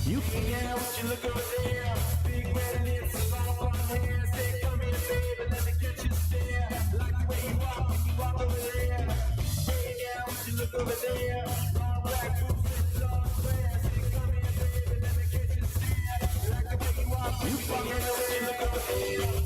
You yeah, what you look over there? Big red lips, long blonde hair. Say, come here, baby, let me get you stare. Like the way you walk over there. Hey, yeah, what you look over there? Long black boots and long hair. Say, come here, baby, let me get you stare. Like the way you walk over there. What you look over there?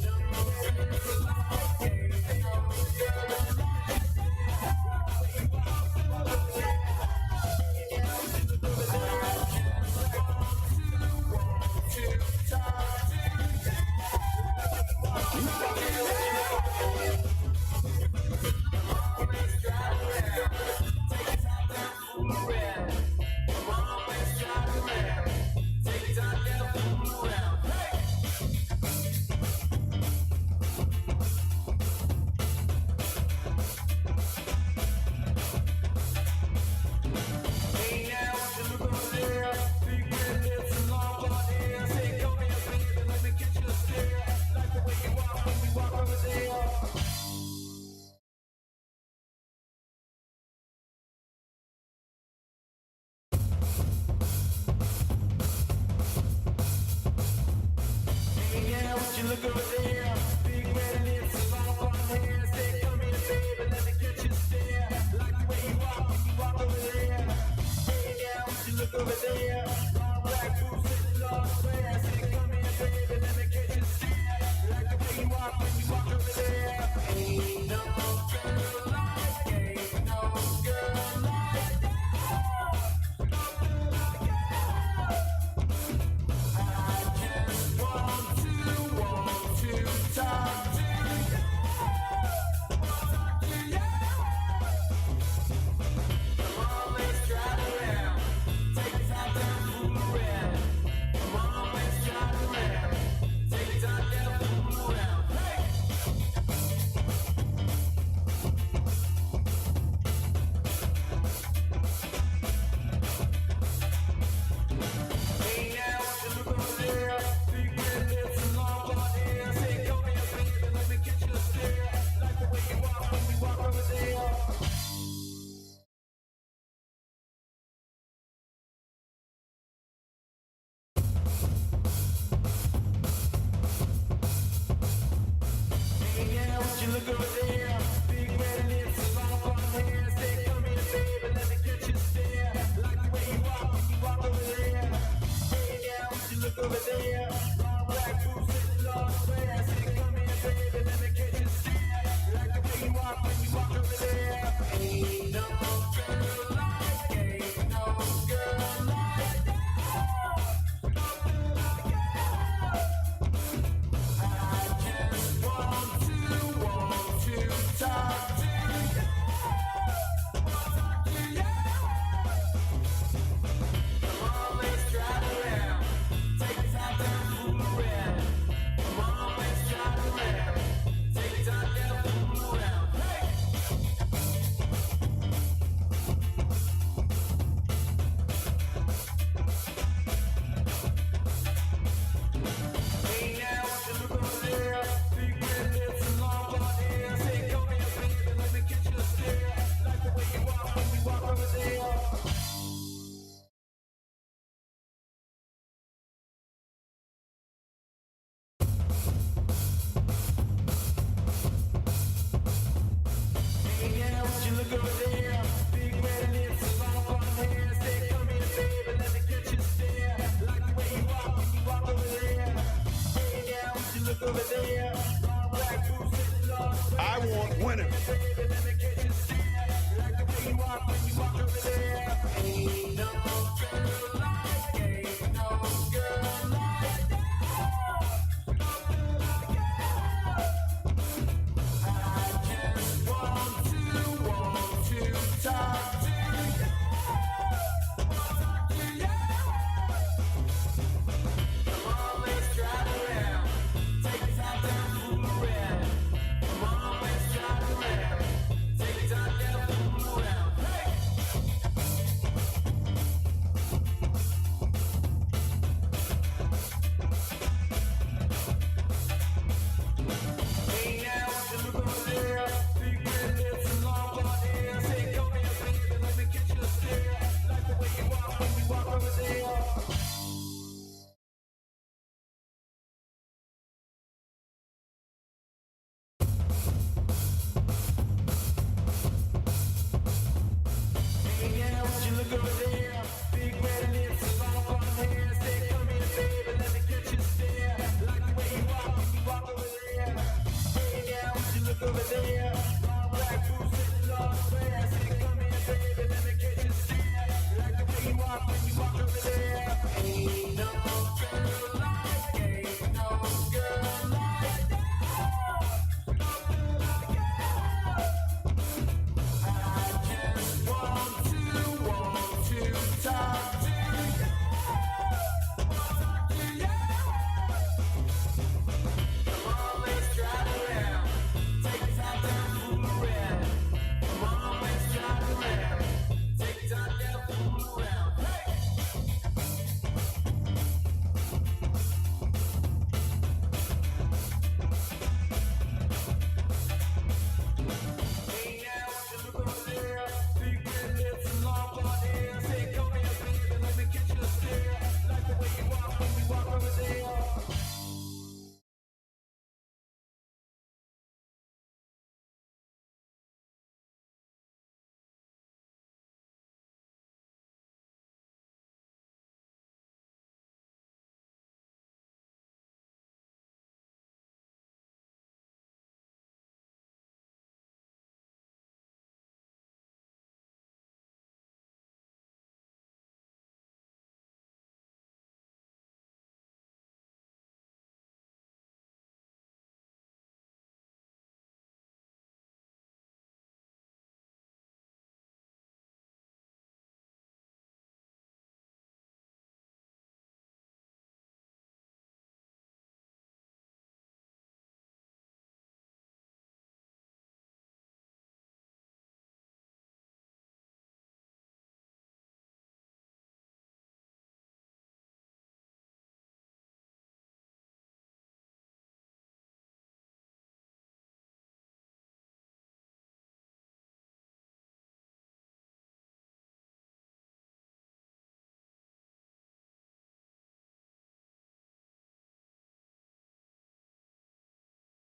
Look over there, big red lips, long blonde hair. Say, come here, baby, let me get you stare. Like the way you walk over there. Hey, yeah, what you look over there? Long black boots and long hair. Say, come here, baby, let me get you stare. Like the way you walk over there. Ain't no girl like, ain't no girl like that. I just want to talk to you, Come on, let's drive around. Take time down, fool around. Come on, let's drive around. Take time down, fool around. Hey! Hey now, what you look over there? Big red lips and long blonde hair. Say, come here, baby, let me get you a stare. Like the way you walk when we walk over there. Hey, yeah, what you look over there? Big red lips, long blonde hair. Say, come here, baby, let me get you stare. Like the way you walk over there. Hey, yeah, what you look over there? Long black boots and long hair. Say, come here, baby, let me get you stare. Like the way you walk over there. Ain't no girl like, ain't no girl like that. I just want to talk to you. Come on, let's drive around. Take time down, fool around. Come on, let's drive around. Take time down, fool around. Hey! Hey now, what you look over there? Big red lips and long blonde hair. Say, come here, baby, let me get you a stare. Like the way you walk when we walk over there. Hey, yeah, what you look over there? Big red lips and long blonde hair. Say, come here, baby, let me get you a stare. Like the way you walk over there. Hey, yeah, what you look over there? Long black boots and long hair. I want winners. Baby, let me get you a stare. Like the way you walk when you walk over there. Ain't no girl like, ain't no girl like that. I just want to talk to you. Come on, let's drive around. Take time down, fool around. Come on, let's drive around. you look over there? Big red lips and long blonde hair. Say, come here, baby, let me get you stare. Like the way you walk over there. Hey, yeah, would you look over there? Long black boots and long hair. Say, come here, baby, let me get you stare. Like the way you walk when you walk over there. Ain't no girl like, ain't no girl like that.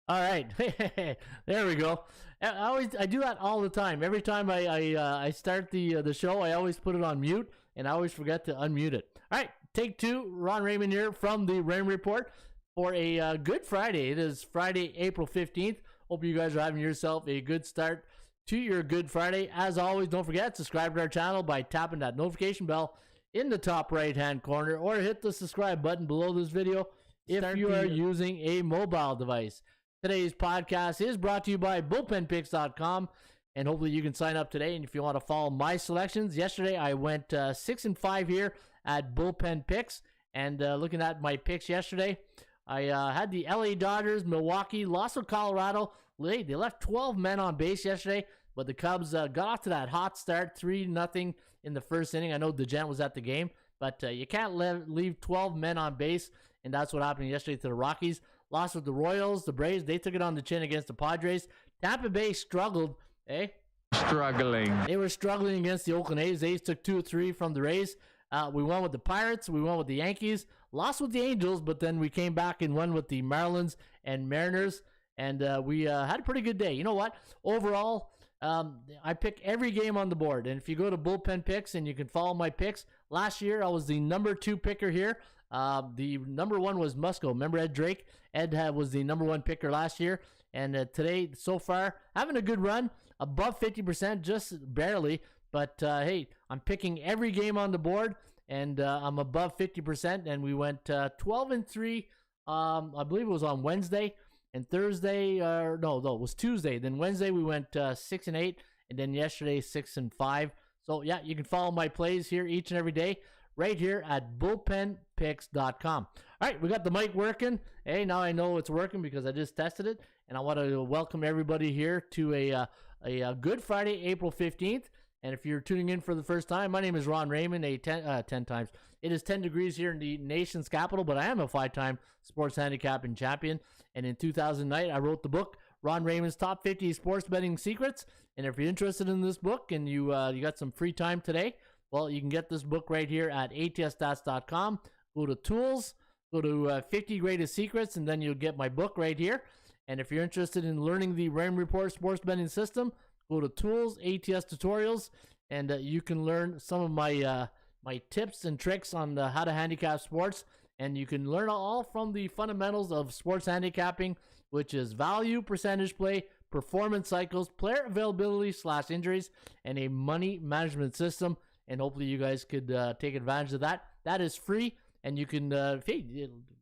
All right, there we go. I do that all the time. Every time I start the show, I always put it on mute, and I always forget to unmute it. All right, take two. Ron Raymond here from the Raymond Report for a good Friday. It is Friday, April 15th. Hope you guys are having yourself a good start to your Good Friday. As always, don't forget, subscribe to our channel by tapping that notification bell in the top right-hand corner, or hit the subscribe button below this video if you are using a mobile device. Today's podcast is brought to you by bullpenpicks.com, and hopefully you can sign up today. And if you want to follow my selections, yesterday I went 6-5 here at Bullpen Picks. And looking at my picks yesterday, I had the LA Dodgers, Milwaukee, lost to Colorado. They left 12 men on base yesterday, but the Cubs got off to that hot start, 3-0 in the first inning. I know DeGent was at the game, but you can't leave 12 men on base, and that's what happened yesterday to the Rockies. Lost with the Royals, the Braves. They took it on the chin against the Padres. Tampa Bay struggled, Struggling. They were struggling against the Oakland A's. The A's took 2-3 from the Rays. We won with the Pirates. We won with the Yankees. Lost with the Angels, but then we came back and won with the Marlins and Mariners. And we had a pretty good day. You know what? Overall, I pick every game on the board. And if you go to Bullpen Picks and you can follow my picks, last year I was the number 2 picker here. The number 1 was Musco. Remember Ed Drake? Ed was the number 1 picker last year. And today, so far, having a good run. Above 50%, just barely. But, hey, I'm picking every game on the board. And I'm above 50%. And we went 12-3. I believe it was on Wednesday. And Thursday, no, it was Tuesday. Then Wednesday, we went 6-8. And then yesterday, 6-5. So, yeah, you can follow my plays here each and every day, right here at bullpenpicks.com. All right, we got the mic working. Hey, now I know it's working because I just tested it. And I want to welcome everybody here to a Good Friday, April 15th. And if you're tuning in for the first time, my name is Ron Raymond, 10 times. It is 10 degrees here in the nation's capital, but I am a 5-time sports handicapping champion. And in 2009, I wrote the book, Ron Raymond's Top 50 Sports Betting Secrets. And if you're interested in this book and you got some free time today, well, you can get this book right here at atsstats.com. Go to Tools, go to 50 Greatest Secrets, and then you'll get my book right here. And if you're interested in learning the Raymond Report Sports Betting System, go to Tools, ATS Tutorials, and you can learn some of my my tips and tricks on how to handicap sports. And you can learn all from the fundamentals of sports handicapping, which is value, percentage play, performance cycles, player availability / injuries, and a money management system. And hopefully you guys could take advantage of that. That is free, and you can,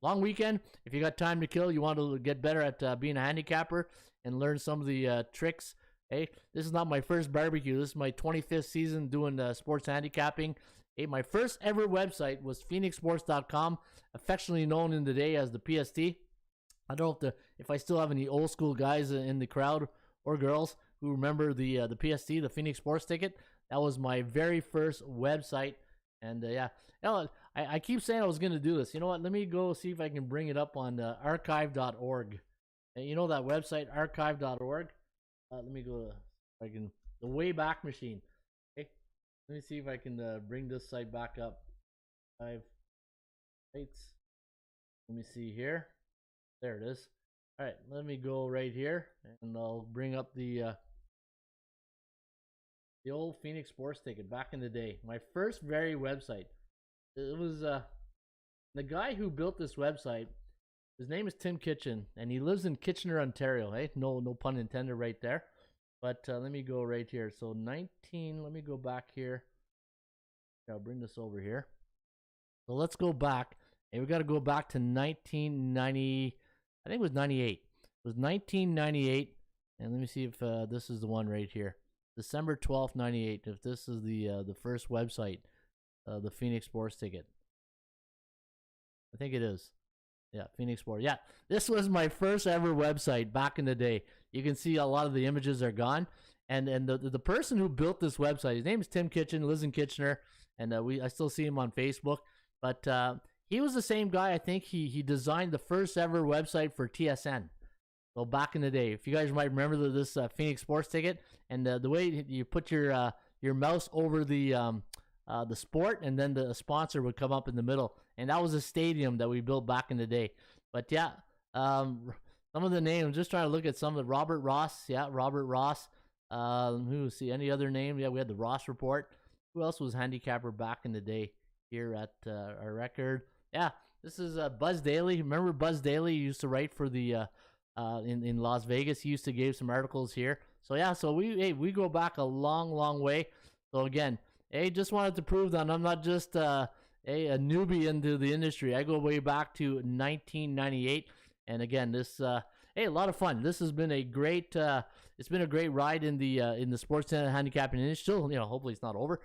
long weekend, if you got time to kill, you want to get better at being a handicapper and learn some of the tricks. Hey, this is not my first barbecue. This is my 25th season doing sports handicapping. Hey, my first ever website was phoenixsports.com, affectionately known in the day as the PST. I don't know if I still have any old school guys in the crowd or girls who remember the PST, the Phoenix Sports Ticket. That was my very first website. And I keep saying I was going to do this. You know what? Let me go see if I can bring it up on archive.org. You know that website, archive.org? Let me go the Wayback Machine. Okay. Let me see if I can bring this site back up. 5 sites. Let me see here. There it is. All right, let me go right here, and I'll bring up the old Phoenix Sports Ticket back in the day. My first very website. It was the guy who built this website. His name is Tim Kitchen, and he lives in Kitchener, Ontario. Hey, no pun intended right there. But let me go right here. So 19. Let me go back here. I'll bring this over here. So let's go back, and we got to go back to 1990. I think it was 98. It was 1998, and let me see if this is the one right here. December 12th, 98. If this is the first website, the Phoenix Sports Ticket. I think it is. Yeah, Phoenix Sports. Yeah, this was my first ever website back in the day. You can see a lot of the images are gone. And the person who built this website, his name is Tim Kitchen, lives in Kitchener, and I still see him on Facebook. But he was the same guy. I think he designed the first ever website for TSN. So back in the day, if you guys might remember this Phoenix Sports Ticket, and the way you put your mouse over the sport, and then the sponsor would come up in the middle, and that was a stadium that we built back in the day. But yeah, some of the names. Just trying to look at some of the Robert Ross. Yeah, Robert Ross. Who see any other name? Yeah, we had the Ross Report. Who else was handicapper back in the day here at our record? Yeah, this is Buzz Daly. Remember Buzz Daly? He used to write for the in Las Vegas. He used to give some articles here. So yeah, so we go back a long way. So again, just wanted to prove that I'm not just a newbie into the industry. I go way back to 1998, and again, this a lot of fun. This has been a great it's been a great ride in the sports handicapping industry. Still, hopefully it's not over.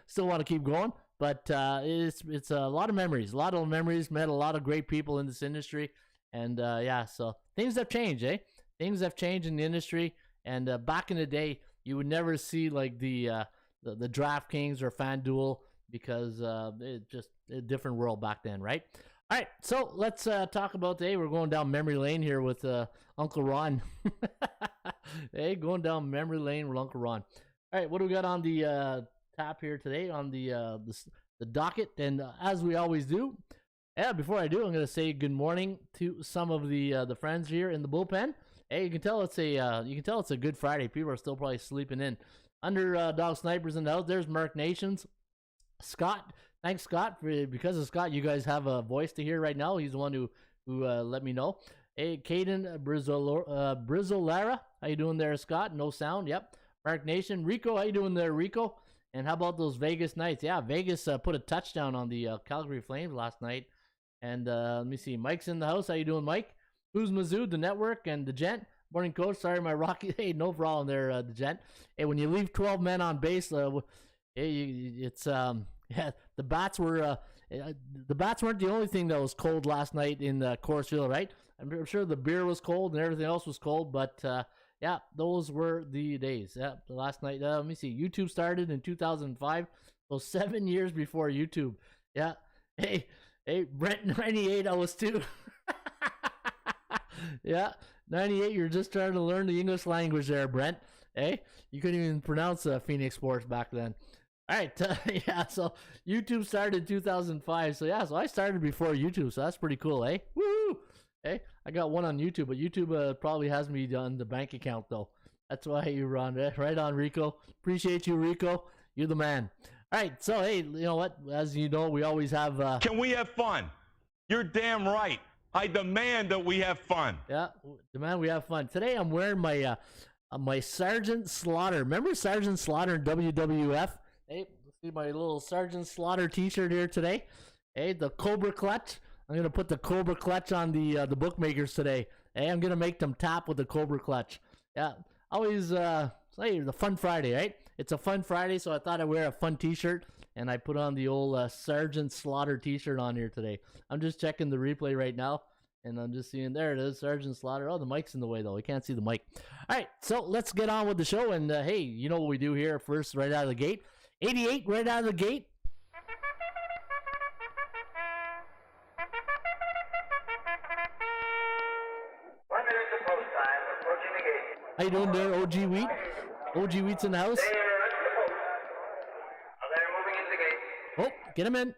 Still want to keep going, but it's a lot of memories. Met a lot of great people in this industry, and so things have changed. Things have changed in the industry, and back in the day, you would never see like the DraftKings or FanDuel, because it's just a different world back then, right? All right, so let's talk about today. We're going down memory lane here with Uncle Ron. Going down memory lane with Uncle Ron. All right, what do we got on the tap here today on the docket? And as we always do, before I do, I'm going to say good morning to some of the friends here in the bullpen. You can tell it's a good Friday. People are still probably sleeping in. Underdog Snipers in the house. There's Mark Nations. Scott. Thanks, Scott. Because of Scott, you guys have a voice to hear right now. He's the one who let me know. Hey, Caden Brizolara. How you doing there, Scott? No sound. Yep. Mark Nation. Rico, how you doing there, Rico? And how about those Vegas Knights? Yeah, Vegas put a touchdown on the Calgary Flames last night. And let me see. Mike's in the house. How you doing, Mike? Who's Mizzou, the network, and the gent? Morning, coach. Sorry, my Rocky. Hey, no problem there, the gent. Hey, when you leave 12 men on base, the bats were the bats weren't the only thing that was cold last night in Coors Field, right? I'm sure the beer was cold and everything else was cold, but those were the days. Yeah, the last night. Let me see. YouTube started in 2005, so 7 years before YouTube. Yeah. Hey, Brent 98. I was too. Yeah, 98. You're just trying to learn the English language there, Brent. You couldn't even pronounce Phoenix Sports back then. All right, so YouTube started in 2005. So I started before YouTube, so that's pretty cool, Woo! I got one on YouTube, but YouTube probably has me on the bank account, though. That's why you run. Right on, Rico. Appreciate you, Rico. You're the man. All right, so, hey, you know what? As you know, we always have... Can we have fun? You're damn right. I demand that we have fun. Yeah, demand we have fun. Today I'm wearing my my Sergeant Slaughter. Remember Sergeant Slaughter in WWF? Hey, see my little Sergeant Slaughter t-shirt here today. Hey, the Cobra Clutch. I'm going to put the Cobra Clutch on the bookmakers today. Hey, I'm going to make them tap with the Cobra Clutch. Yeah, always say the Fun Friday, right? It's a Fun Friday, so I thought I'd wear a fun t-shirt, and I put on the old Sergeant Slaughter t-shirt on here today. I'm just checking the replay right now, and I'm just seeing, there it is, Sergeant Slaughter. Oh, the mic's in the way, though. I can't see the mic. All right, so let's get on with the show, and hey, you know what we do here first, right out of the gate. 88 right out of the gate. How you doing there, OG Wheat? OG Wheat's in the house. Oh, get him in.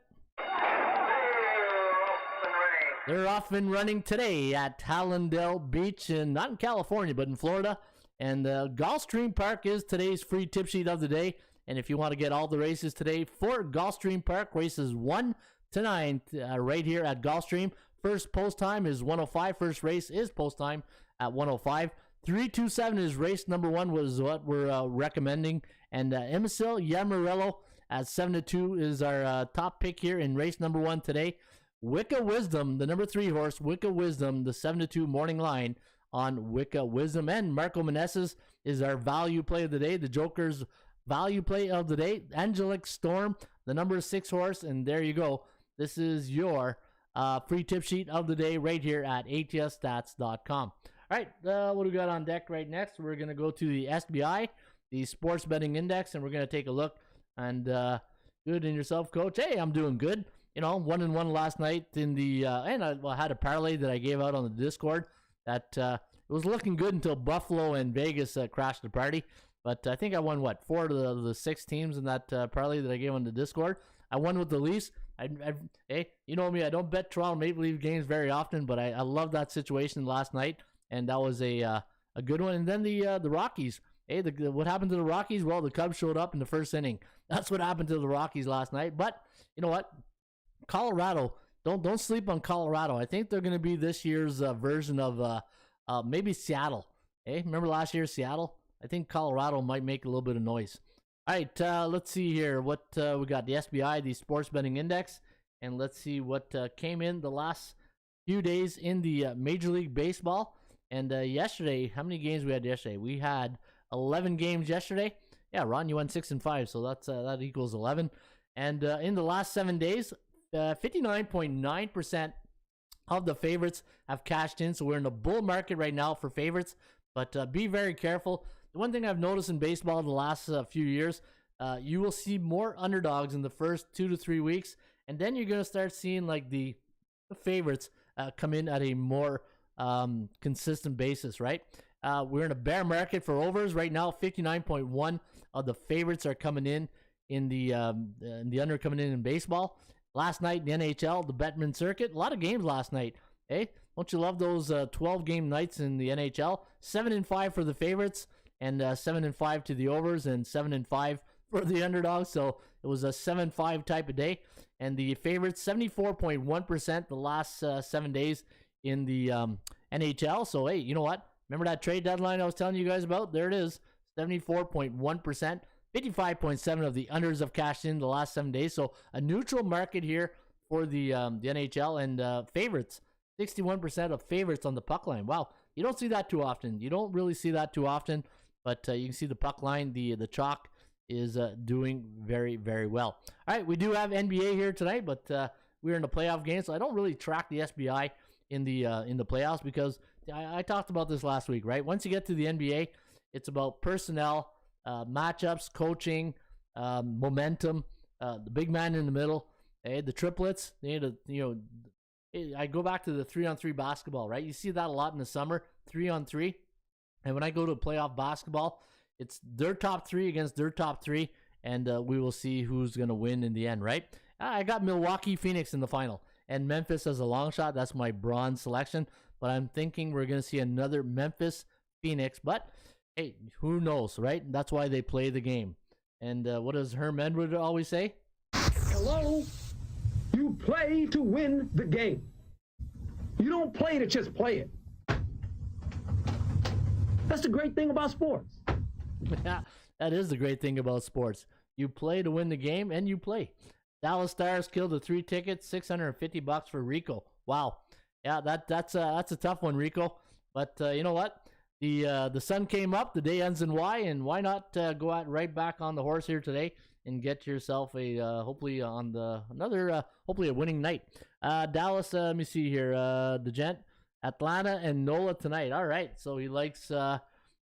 They're off and running today at Hallandale Beach, not in California, but in Florida. And Gulfstream Park is today's free tip sheet of the day. And if you want to get all the races today for Gulfstream Park, races 1 to 9 right here at Gulfstream. First post time is 1:05. First race is post time at 1:05. 327 is race number 1 was what we're recommending. And Imbecile Yamarello at 7-2 is our top pick here in race number 1 today. Wicca Wisdom, the number 3 horse, Wicca Wisdom, the 7-2 morning line on Wicca Wisdom. And Marco Meneses is our value play of the day, the Joker's value play of the day. Angelic Storm, the number 6 horse, and there you go. This is your free tip sheet of the day right here at atsstats.com. All right, what do we got on deck right next? We're going to go to the SBI, the Sports Betting Index, and we're going to take a look. And good in yourself, Coach. Hey, I'm doing good. You know, 1-1 last night in the and I had a parlay that I gave out on the Discord that it was looking good until Buffalo and Vegas crashed the party. But I think I won, 4 of the 6 teams in that parlay that I gave on the Discord. I won with the Leafs. Hey, you know me, I don't bet Toronto Maple Leaf games very often, but I love that situation last night, and that was a good one. And then the Rockies. Hey, what happened to the Rockies? Well, the Cubs showed up in the first inning. That's what happened to the Rockies last night. But you know what? Colorado, don't sleep on Colorado. I think they're going to be this year's version of maybe Seattle. Hey, remember last year, Seattle? I think Colorado might make a little bit of noise. All right, let's see here what we got. The SBI, the Sports Betting Index, and let's see what came in the last few days in the Major League Baseball. And yesterday, how many games we had yesterday? We had 11 games yesterday. Yeah, Ron, you won 6-5, so that's that equals 11. And in the last 7 days, 59.9% of the favorites have cashed in. So we're in a bull market right now for favorites, but be very careful. The one thing I've noticed in baseball in the last few years, you will see more underdogs in the first 2 to 3 weeks, and then you're going to start seeing like the favorites come in at a more consistent basis, right? We're in a bear market for overs right now. 59.1 of the favorites are coming in the under coming in baseball. Last night in the NHL, the Bettman circuit, a lot of games last night. Hey, don't you love those 12-game nights in the NHL? 7-5 for the favorites, and 7-5 to the overs, and 7-5 for the underdogs. So it was a 7-5 type of day. And the favorites, 74.1% the last 7 days in the NHL. So, hey, you know what? Remember that trade deadline I was telling you guys about? There it is, 74.1%. 55.7 of the unders have cashed in the last 7 days. So a neutral market here for the NHL, and favorites, 61% of favorites on the puck line. Wow, you don't see that too often. You don't really see that too often, but you can see the puck line, the chalk is doing very, very well. All right, we do have NBA here tonight, but we're in the playoff game, so I don't really track the SBI in the playoffs because I talked about this last week, right? Once you get to the NBA, it's about personnel, matchups, coaching, momentum, the big man in the middle, the triplets. They need to, I go back to the 3-on-3 basketball, right? You see that a lot in the summer, 3-on-3. And when I go to playoff basketball, it's their top 3 against their top 3, and we will see who's going to win in the end, right? I got Milwaukee, Phoenix in the final, and Memphis as a long shot. That's my bronze selection, but I'm thinking we're going to see another Memphis, Phoenix, but Hey, who knows, right? That's why they play the game. And what does Herm Edwards always say? Hello? You play to win the game. You don't play to just play it. That's the great thing about sports. Yeah, that is the great thing about sports. You play to win the game, and you play. Dallas Stars killed the 3 tickets, $650 for Rico. Wow. Yeah, that's a tough one, Rico. But you know what? The sun came up. The day ends in Y, and why not go out right back on the horse here today and get yourself a hopefully hopefully a winning night. Dallas. Let me see here. The Gent, Atlanta, and NOLA tonight. All right. So he likes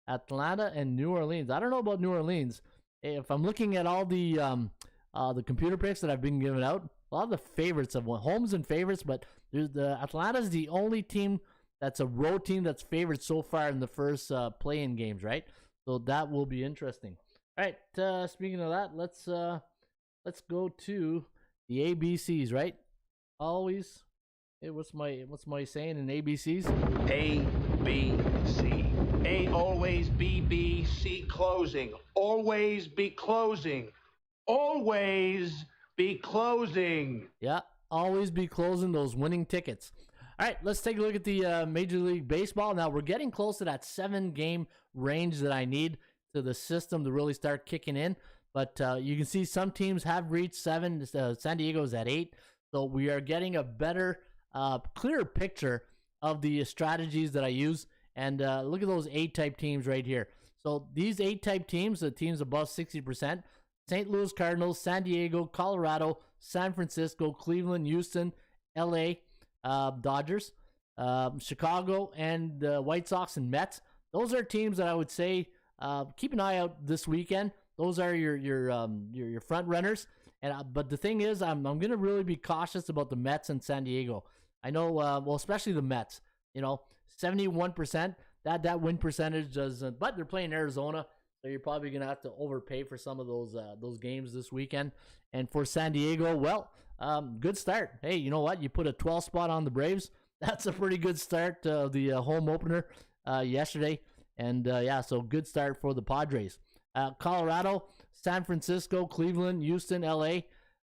Atlanta and New Orleans. I don't know about New Orleans. If I'm looking at all the computer picks that I've been giving out, a lot of the favorites of homes and favorites, but Atlanta's the only team that's a road team that's favored so far in the first play-in games, right? So that will be interesting. All right. Speaking of that, let's go to the ABCs, right? Always. Hey, what's my saying in ABCs? A, B, C. A, always, B, B, C, closing. Always be closing. Always be closing. Yeah, always be closing those winning tickets. All right, let's take a look at the Major League Baseball. Now, we're getting close to that 7-game range that I need to the system to really start kicking in. But you can see some teams have reached 7. San Diego's at 8. So we are getting a better, clearer picture of the strategies that I use. And look at those A-type teams right here. So these A-type teams, the teams above 60%, St. Louis Cardinals, San Diego, Colorado, San Francisco, Cleveland, Houston, LA, Dodgers, Chicago, and the White Sox and Mets. Those are teams that I would say keep an eye out this weekend. Those are your front runners. And but the thing is, I'm going to really be cautious about the Mets and San Diego. I know, well, especially the Mets. 71%. That win percentage doesn't. But they're playing Arizona, so you're probably going to have to overpay for some of those games this weekend. And for San Diego, well, good start. Hey, you know what? You put a 12 spot on the Braves. That's a pretty good start. The home opener yesterday. And yeah, so good start for the Padres. Colorado, San Francisco, Cleveland, Houston, LA.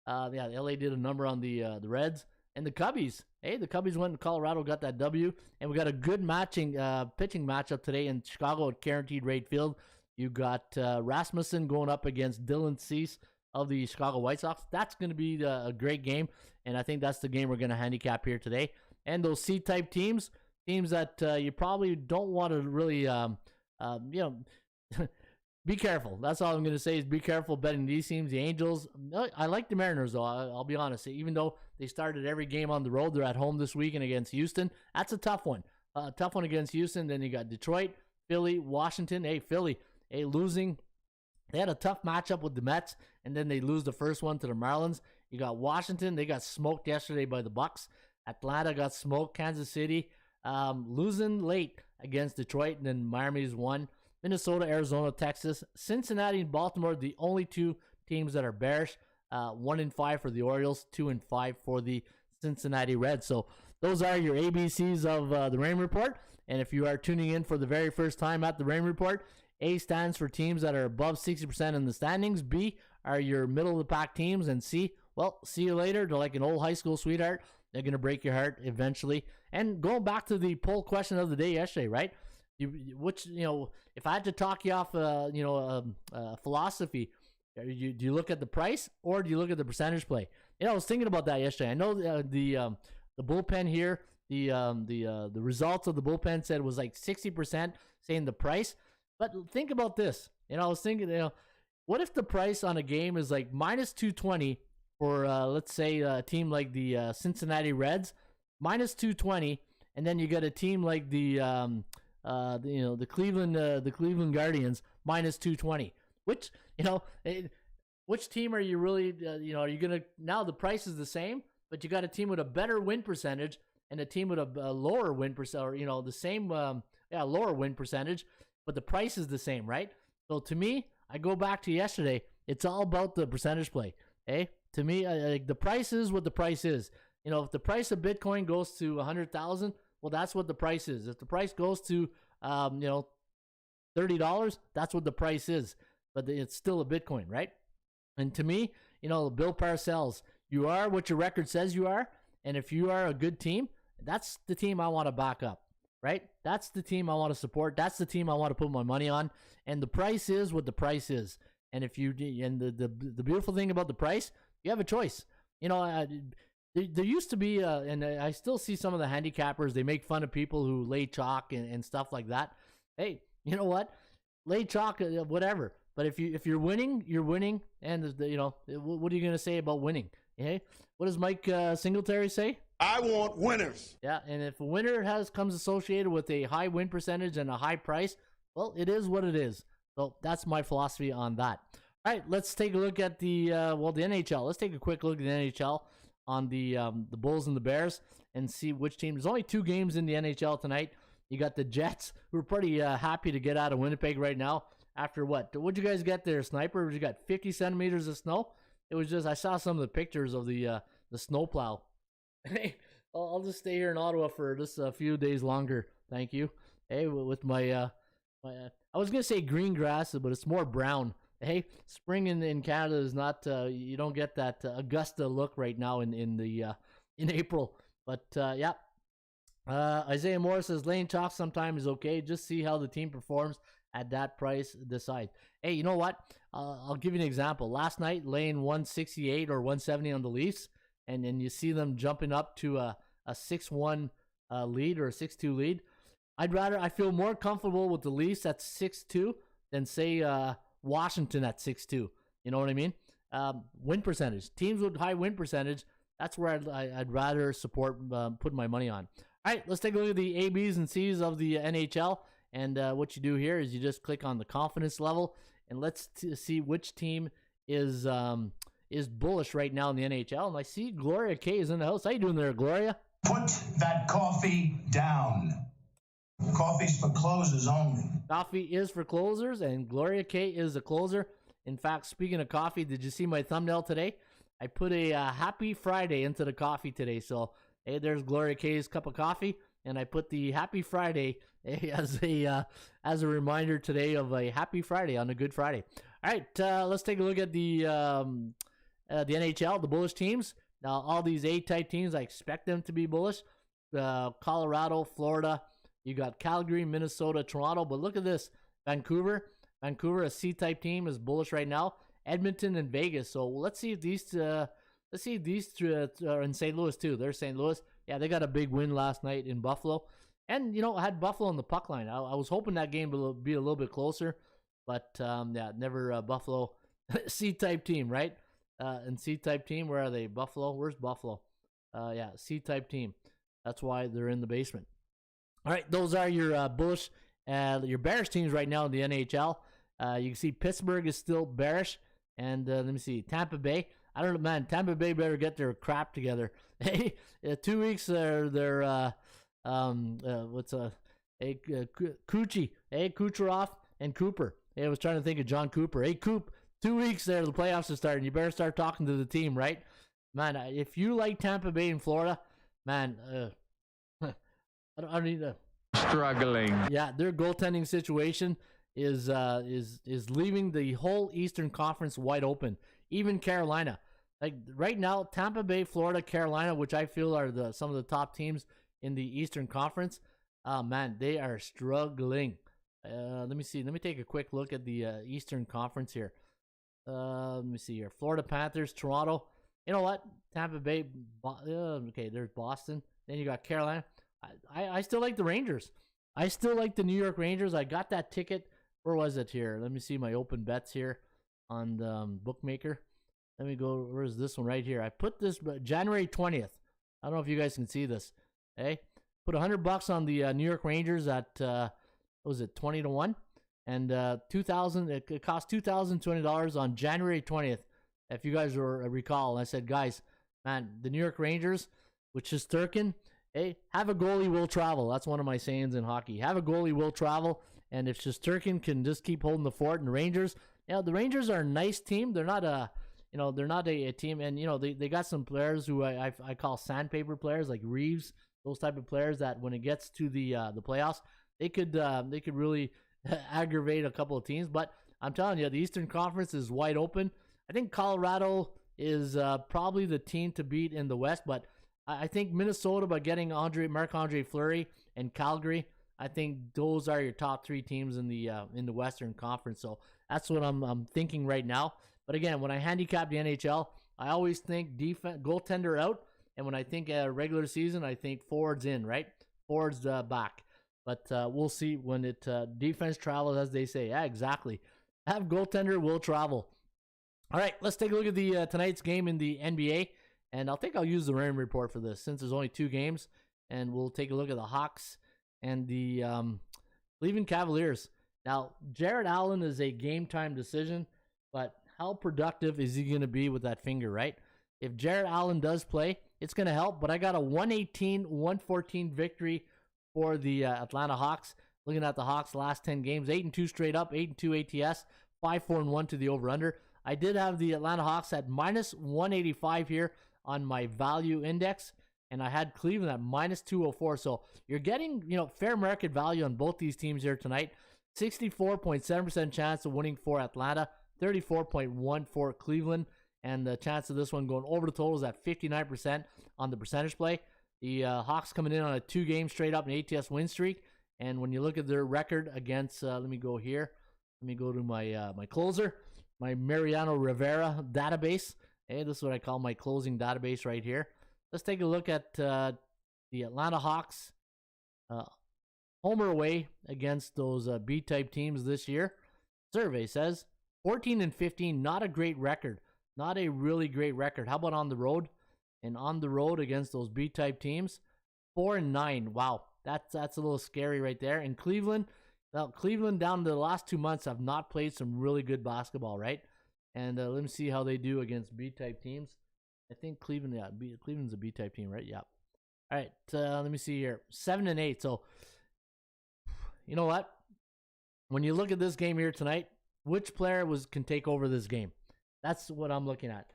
Yeah, LA did a number on the Reds. And the Cubbies. Hey, the Cubbies went to Colorado, got that W. And we got a good pitching matchup today in Chicago at Guaranteed Rate Field. You got Rasmussen going up against Dylan Cease of the Chicago White Sox. That's going to be a great game. And I think that's the game we're going to handicap here today. And those C-type teams that you probably don't want to really, be careful. That's all I'm going to say is be careful betting these teams. The Angels, I like the Mariners, though. I'll be honest. Even though they started every game on the road, they're at home this weekend against Houston. That's a tough one. Tough one against Houston. Then you got Detroit, Philly, Washington. Hey, Philly, losing. They had a tough matchup with the Mets, and then they lose the first one to the Marlins. You got Washington. They got smoked yesterday by the Bucks. Atlanta got smoked. Kansas City losing late against Detroit, and then Miami's won. Minnesota, Arizona, Texas, Cincinnati, and Baltimore, the only two teams that are bearish. 1-5 for the Orioles, 2-5 for the Cincinnati Reds. So those are your ABCs of the Raymond Report. And if you are tuning in for the very first time at the Raymond Report, A stands for teams that are above 60% in the standings. B are your middle of the pack teams. And C, well, see you later. They're like an old high school sweetheart. They're going to break your heart eventually. And going back to the poll question of the day yesterday, right? If I had to talk you off, philosophy, do you look at the price or do you look at the percentage play? I was thinking about that yesterday. I know the bullpen here, the results of the bullpen said it was like 60% saying the price. But think about this. I was thinking, what if the price on a game is like minus 220 for let's say a team like the Cincinnati Reds, minus 220, and then you got a team like the Cleveland Guardians minus 220. Which team are you really? Are you gonna now? The price is the same, but you got a team with a better win percentage and a team with a lower win percentage, or the same, lower win percentage, but the price is the same, right? So to me, I go back to yesterday. It's all about the percentage play. To me, the price is what the price is. If the price of Bitcoin goes to 100,000. Well, that's what the price is. If the price goes to, $30, that's what the price is. But it's still a Bitcoin, right? And to me, Bill Parcells, you are what your record says you are. And if you are a good team, that's the team I want to back up, right? That's the team I want to support. That's the team I want to put my money on. And the price is what the price is. And the beautiful thing about the price, you have a choice. There used to be, and I still see some of the handicappers, they make fun of people who lay chalk and stuff like that. Hey, you know what? Lay chalk, whatever. But if you're winning, you're winning. And what are you gonna say about winning? Hey, what does Mike Singletary say? I want winners. Yeah, and if a winner comes associated with a high win percentage and a high price, well, it is what it is. So that's my philosophy on that. All right, let's take a look at the NHL. Let's take a quick look at the NHL on the Bulls and the Bears and see which team. There's only 2 games in the NHL tonight. You got the Jets, who are pretty happy to get out of Winnipeg right now. After what? What'd you guys get there, Sniper? You got 50 centimeters of snow? It was just, I saw some of the pictures of the snowplow. Hey, I'll just stay here in Ottawa for just a few days longer. Thank you. Hey, with my I was gonna say green grass, but it's more brown. Hey, spring in Canada is not. You don't get that Augusta look right now in April. But yeah. Isaiah Morris says laying chalk sometime is okay. Just see how the team performs at that price. Decide. Hey, you know what? I'll give you an example. Last night, laying 168 or 170 on the Leafs, and then you see them jumping up to a 6-1 lead or a 6-2 lead. I feel more comfortable with the Leafs at 6-2 than say Washington at 6-2. You know what I mean? Win percentage. Teams with high win percentage. That's where I'd rather support putting my money on. All right, let's take a look at the A, B's, and C's of the NHL. And what you do here is you just click on the confidence level, and let's see which team is bullish right now in the NHL. And I see Gloria K is in the house. How you doing there, Gloria? Put that coffee down. Coffee's for closers only. Coffee is for closers, and Gloria K is a closer. In fact, speaking of coffee, did you see my thumbnail today? I put a Happy Friday into the coffee today. So, hey, there's Gloria K's cup of coffee, and I put the Happy Friday as a reminder today of a Happy Friday on a Good Friday. All right, let's take a look at the NHL, the bullish teams. Now, all these A-type teams, I expect them to be bullish. Colorado, Florida. You got Calgary, Minnesota, Toronto. But look at this. Vancouver, a C-type team, is bullish right now. Edmonton and Vegas. So let's see if these two are in St. Louis too. They're St. Louis. Yeah, they got a big win last night in Buffalo. And, I had Buffalo on the puck line. I was hoping that game would be a little bit closer. But, yeah, never Buffalo. C-type team, right? And C-type team, where are they? Buffalo? Where's Buffalo? Yeah, C-type team. That's why they're in the basement. All right, those are your bullish, your bearish teams right now in the NHL. You can see Pittsburgh is still bearish. And let me see, Tampa Bay. I don't know, man. Tampa Bay better get their crap together. Hey, 2 weeks they're Kuchi, hey, Kucherov and Cooper. Hey, I was trying to think of John Cooper. Hey, Coop, 2 weeks there, the playoffs are starting. You better start talking to the team, right? Man, if you like Tampa Bay and Florida, man, I don't need to. Struggling. Yeah, their goaltending situation is leaving the whole Eastern Conference wide open. Even Carolina. Like right now, Tampa Bay, Florida, Carolina, which I feel are some of the top teams in the Eastern Conference. Man, they are struggling. Let me see. Let me take a quick look at the Eastern Conference here. Let me see here. Florida Panthers, Toronto. You know what? Tampa Bay. Okay, there's Boston. Then you got Carolina. I still like the Rangers. I still like the New York Rangers. I got that ticket. Where was it here? Let me see my open bets here on the bookmaker. Let me go. Where's this one right here? I put this January 20th. I don't know if you guys can see this. Hey, put $100 on the New York Rangers at what was it, 20-1, and $2,000. It cost $2,020 on January 20th. If you guys recall, I said, guys, man, the New York Rangers, which is Shesterkin. Hey, have a goalie will travel. That's one of my sayings in hockey. Have a goalie will travel. And if Shesterkin can just keep holding the fort, and the Rangers, the Rangers are a nice team. They're not a team, and they got some players who I call sandpaper players, like Reeves, those type of players that when it gets to the playoffs, they could really aggravate a couple of teams. But I'm telling you, the Eastern Conference is wide open. I think Colorado is probably the team to beat in the West, but I think Minnesota, by getting Marc-Andre Fleury and Calgary, I think those are your top three teams in the Western Conference. So that's what I'm thinking right now. But again, when I handicap the NHL, I always think defense, goaltender out, and when I think regular season, I think forwards in, right? Forwards back. But we'll see when it defense travels, as they say. Yeah, exactly. Have goaltender will travel. All right, let's take a look at the tonight's game in the NBA, and I'll use the Raymond Report for this since there's only 2 games, and we'll take a look at the Hawks and the Cleveland Cavaliers. Now, Jared Allen is a game-time decision, but how productive is he going to be with that finger, right? If Jared Allen does play, it's going to help, but I got a 118-114 victory for the Atlanta Hawks. Looking at the Hawks' last 10 games, 8-2 straight up, 8-2 ATS, 5-4-1 to the over-under. I did have the Atlanta Hawks at minus 185 here on my value index, and I had Cleveland at minus 204. So you're getting, fair market value on both these teams here tonight. 64.7% chance of winning for Atlanta, 34.1 for Cleveland, and the chance of this one going over the total is at 59% on the percentage play. The Hawks coming in on a 2-game straight up and ATS win streak, and when you look at their record against, let me go here. Let me go to my closer. My Mariano Rivera database. Hey, this is what I call my closing database right here. Let's take a look at the Atlanta Hawks home or away against those B-type teams this year. Survey says 14-15, not a great record. Not a really great record. How about on the road? And on the road against those B-type teams, 4-9. Wow, that's a little scary right there. And Cleveland, well, Cleveland down to the last 2 months have not played some really good basketball, right? And let me see how they do against B-type teams. I think Cleveland, Cleveland's a B-type team, right? Yeah. All right, let me see here. 7-8. So, you know what? When you look at this game here tonight, which player can take over this game? That's what I'm looking at.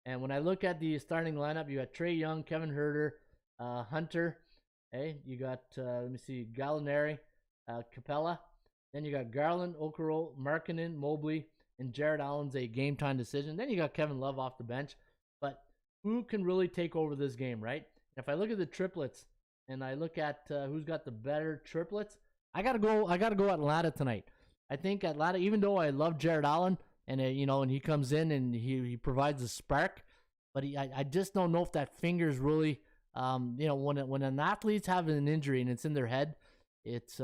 And when I look at the starting lineup, you got Trae Young, Kevin Huerter, Hunter. Hey, you got, let me see, Gallinari, Capella. Then you got Garland, Okoro, Markkanen, Mobley, and Jared Allen's a game-time decision. Then you got Kevin Love off the bench. But who can really take over this game, right? If I look at the triplets and I look at who's got the better triplets, I gotta go Atlanta tonight. I think Atlanta, even though I love Jared Allen and and he comes in and he provides a spark, but I just don't know if that finger's really when an athlete's having an injury and it's in their head, it's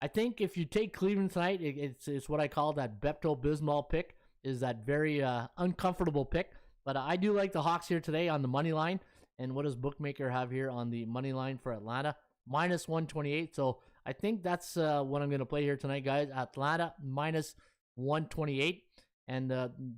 I think if you take Cleveland tonight, it's what I call that Pepto-Bismol pick, is that very uncomfortable pick. But I do like the Hawks here today on the money line. And what does Bookmaker have here on the money line for Atlanta? Minus 128. So I think that's what I'm going to play here tonight, guys. Atlanta minus 128. And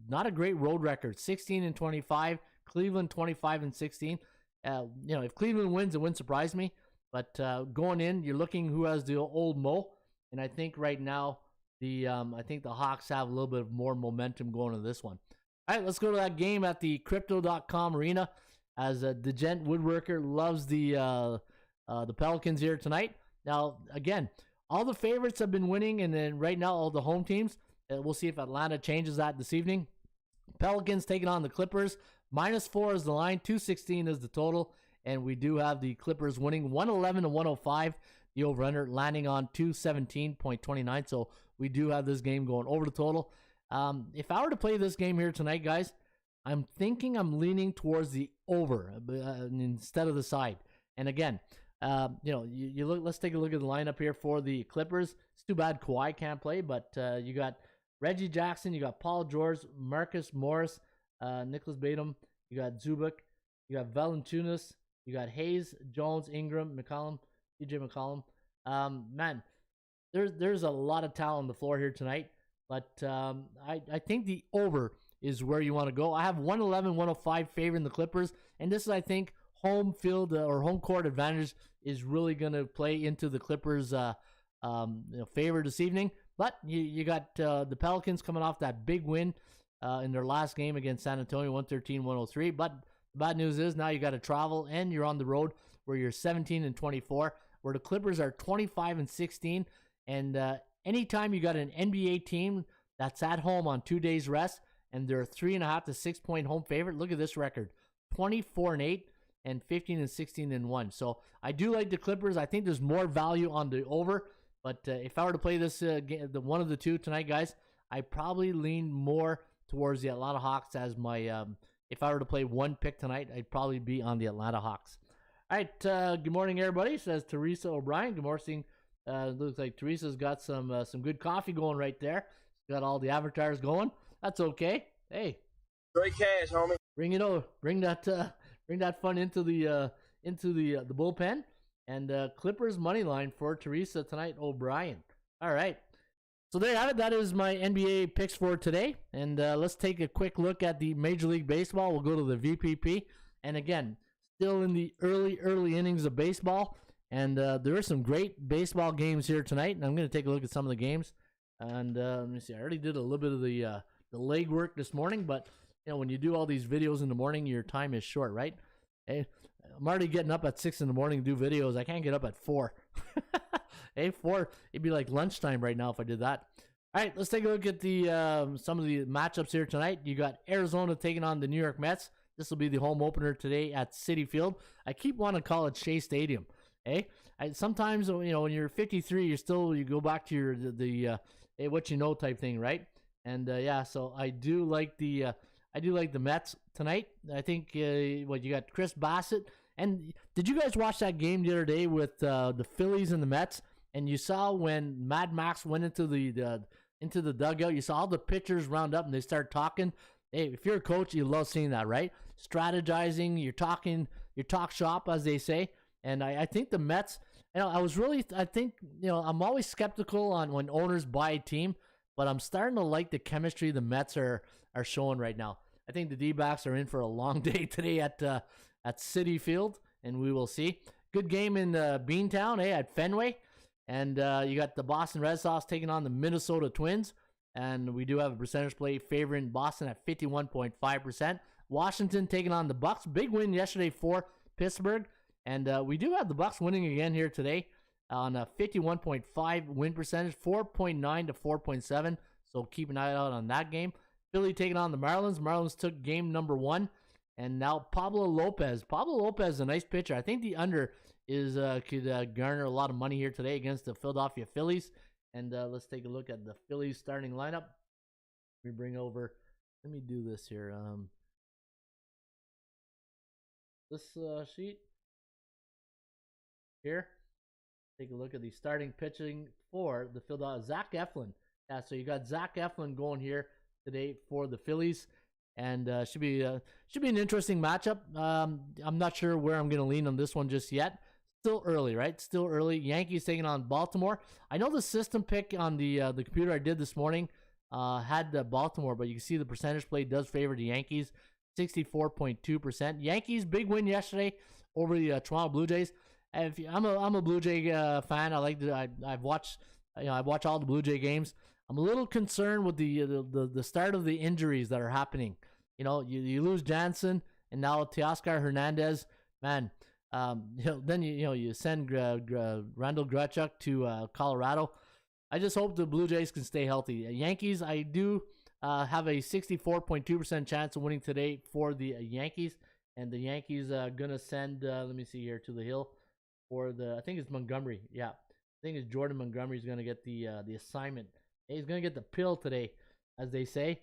not a great road record. 16-25. Cleveland 25-16. If Cleveland wins, it wouldn't surprise me. But going in, you're looking who has the old Mo. And I think right now, I think the Hawks have a little bit more momentum going into this one. All right, let's go to that game at the Crypto.com arena, as the Gent Woodworker loves the Pelicans here tonight. Now, again, all the favorites have been winning, and then right now all the home teams. We'll see if Atlanta changes that this evening. Pelicans taking on the Clippers. -4 is the line. 216 is the total. And we do have the Clippers winning 111-105. The over-under landing on 217.29. So we do have this game going over the total. If I were to play this game here tonight, guys, I'm thinking I'm leaning towards the over instead of the side. And again, you look. Let's take a look at the lineup here for the Clippers. It's too bad Kawhi can't play, but you got Reggie Jackson, you got Paul George, Marcus Morris, Nicholas Batum, you got Zubac, you got Valanciunas, you got Hayes, Jones, Ingram, McCollum, DJ McCollum. Man, there's a lot of talent on the floor here tonight, but I think the over is where you want to go. I have 111-105 favoring the Clippers, and this is, I think, home field or home court advantage is really going to play into the Clippers' favor this evening. But you got the Pelicans coming off that big win in their last game against San Antonio, 113-103. But the bad news is now you got to travel and you're on the road where you're 17-24, where the Clippers are 25-16. And anytime you got an NBA team that's at home on 2 days rest and they're 3.5 to 6 point home favorite, look at this record: 24-8 and 15-16-1. So I do like the Clippers. I think there's more value on the over, but if I were to play this the one of the two tonight, guys, I probably lean more towards the Atlanta Hawks as my. If I were to play one pick tonight, I'd probably be on the Atlanta Hawks. All right, good morning, everybody, says Teresa O'Brien. Good morning. Looks like Teresa's got some good coffee going right there. Got all the avatars going. That's okay. Hey, great cash, homie. Bring it over. Bring that fun into the bullpen. And Clippers money line for Teresa tonight, O'Brien. All right. So there you have it. That is my NBA picks for today. And let's take a quick look at the Major League Baseball. We'll go to the VPP. And again, still in the early innings of baseball. And there are some great baseball games here tonight. And I'm going to take a look at some of the games. And let me see. I already did a little bit of the leg work this morning. But, when you do all these videos in the morning, your time is short, right? Hey, I'm already getting up at 6 in the morning to do videos. I can't get up at 4. Hey, 4, it'd be like lunchtime right now if I did that. All right, let's take a look at the some of the matchups here tonight. You got Arizona taking on the New York Mets. This will be the home opener today at Citi Field. I keep wanting to call it Shea Stadium. Sometimes when you're 53, you go back to the hey, what you know type thing, right? And so I do like the Mets tonight. I think you got Chris Bassett. And did you guys watch that game the other day with the Phillies and the Mets? And you saw when Mad Max went into the dugout, you saw all the pitchers round up and they start talking. Hey, if you're a coach, you love seeing that, right? Strategizing, you talk shop, as they say. And I think the Mets, I'm always skeptical on when owners buy a team, but I'm starting to like the chemistry the Mets are showing right now. I think the D-backs are in for a long day today at Citi Field, and we will see. Good game in Beantown, at Fenway. And you got the Boston Red Sox taking on the Minnesota Twins. And we do have a percentage play favoring Boston at 51.5%. Washington taking on the Bucks. Big win yesterday for Pittsburgh. And we do have the Bucks winning again here today on a 51.5 win percentage, 4.9 to 4.7. So keep an eye out on that game. Philly taking on the Marlins. Marlins took game number 1. And now Pablo Lopez. Pablo Lopez is a nice pitcher. I think the under could garner a lot of money here today against the Philadelphia Phillies. And let's take a look at the Phillies starting lineup. Let me do this here. This sheet here. Take a look at the starting pitching for the Philadelphia. Zach Eflin. Yeah, so you got Zach Eflin going here today for the Phillies. And should be an interesting matchup. I'm not sure where I'm going to lean on this one just yet. Still early, right? Still early. Yankees taking on Baltimore. I know the system pick on the computer I did this morning had Baltimore, but you can see the percentage play does favor the Yankees, 64.2%. Yankees big win yesterday over the Toronto Blue Jays. I'm a Blue Jay fan. I've watched all the Blue Jay games. I'm a little concerned with the start of the injuries that are happening. You lose Jansen and now Teoscar Hernandez. Man, then you send Randall Grachuk to Colorado. I just hope the Blue Jays can stay healthy. Yankees, I do have a 64.2% chance of winning today for the Yankees. And the Yankees are going to send, let me see here, to the Hill for I think it's Montgomery. Yeah, I think it's Jordan Montgomery is going to get the assignment. He's going to get the pill today, as they say.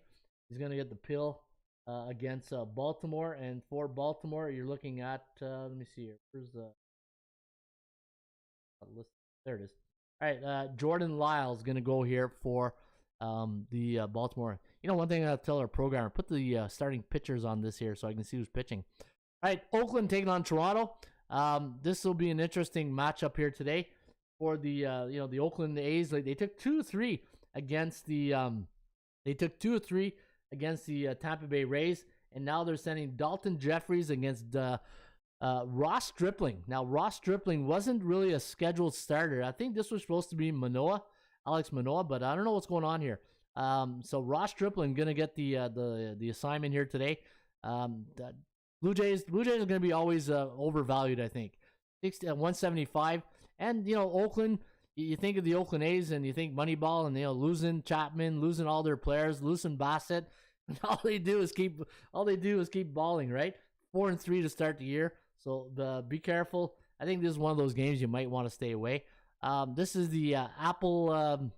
He's going to get the pill against Baltimore. And for Baltimore, you're looking at, let me see here. Where's the list? There it is. All right, Jordan Lyle's going to go here for the Baltimore. One thing I'll tell our programmer, put the starting pitchers on this here so I can see who's pitching. All right, Oakland taking on Toronto. This will be an interesting matchup here today for the the Oakland A's. They took 2-3 against the Tampa Bay Rays, and now they're sending Dalton Jeffries against Ross Stripling. Now Ross Stripling wasn't really a scheduled starter. I think this was supposed to be Alex Manoah, but I don't know what's going on here. So Ross Stripling gonna get the assignment here today. Blue Jays are going to be always overvalued, I think. 175. And, Oakland, you think of the Oakland A's and you think Moneyball and losing Chapman, losing all their players, losing Bassett, and all they do is keep balling, right? 4-3 to start the year. So be careful. I think this is one of those games you might want to stay away. This is the Apple